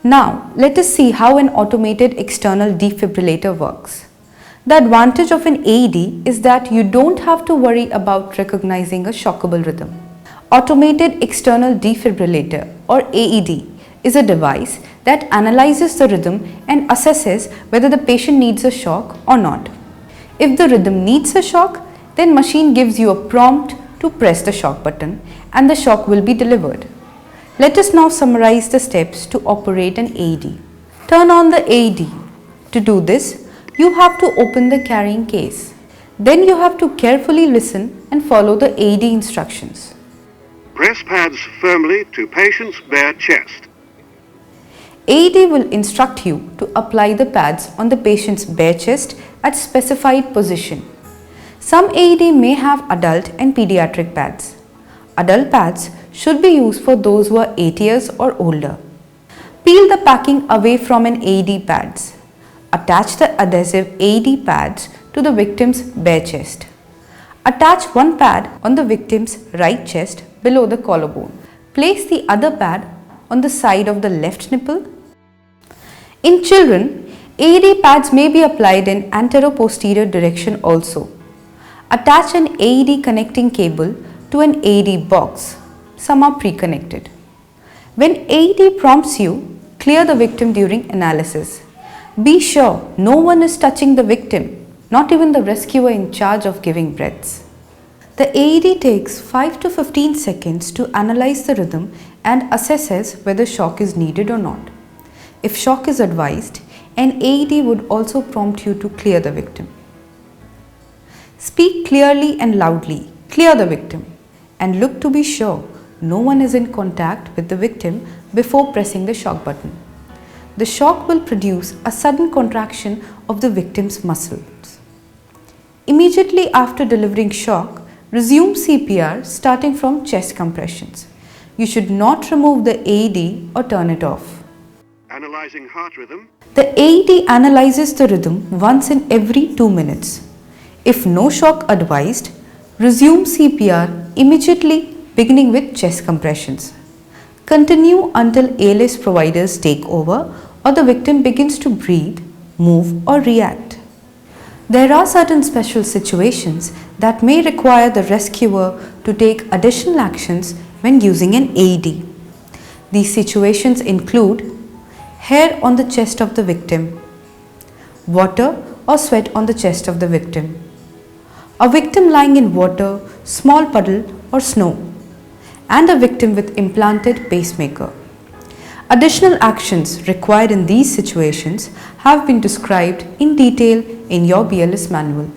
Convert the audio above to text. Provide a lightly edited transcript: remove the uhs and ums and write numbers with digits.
Now, let us see how an automated external defibrillator works. The advantage of an AED is that you don't have to worry about recognizing a shockable rhythm. Automated external defibrillator or AED is a device that analyzes the rhythm and assesses whether the patient needs a shock or not. If the rhythm needs a shock, then machine gives you a prompt to press the shock button and the shock will be delivered. Let us now summarize the steps to operate an AED. Turn on the AED. To do this, you have to open the carrying case. Then you have to carefully listen and follow the AED instructions. Press pads firmly to patient's bare chest. AED will instruct you to apply the pads on the patient's bare chest at specified position. Some AED may have adult and pediatric pads. Adult pads should be used for those who are 8 years or older. Peel the packing away from an AED pads. Attach the adhesive AED pads to the victim's bare chest. Attach one pad on the victim's right chest below the collarbone. Place the other pad on the side of the left nipple. In children, AED pads may be applied in antero-posterior direction also. Attach an AED connecting cable to an AED box. Some are pre-connected. When AED prompts you, clear the victim during analysis. Be sure no one is touching the victim, not even the rescuer in charge of giving breaths. The AED takes 5 to 15 seconds to analyze the rhythm and assesses whether shock is needed or not. If shock is advised, an AED would also prompt you to clear the victim. Speak clearly and loudly, clear the victim, and look to be sure no one is in contact with the victim before pressing the shock button. The shock will produce a sudden contraction of the victim's muscles. Immediately after delivering shock, resume CPR starting from chest compressions. You should not remove the AED or turn it off. Analyzing heart rhythm. The AED analyzes the rhythm once in every 2 minutes. If no shock advised, resume CPR immediately beginning with chest compressions. Continue until ALS providers take over or the victim begins to breathe, move or react. There are certain special situations that may require the rescuer to take additional actions when using an AED. These situations include hair on the chest of the victim, water or sweat on the chest of the victim, a victim lying in water, small puddle or snow, and a victim with implanted pacemaker. Additional actions required in these situations have been described in detail in your BLS manual.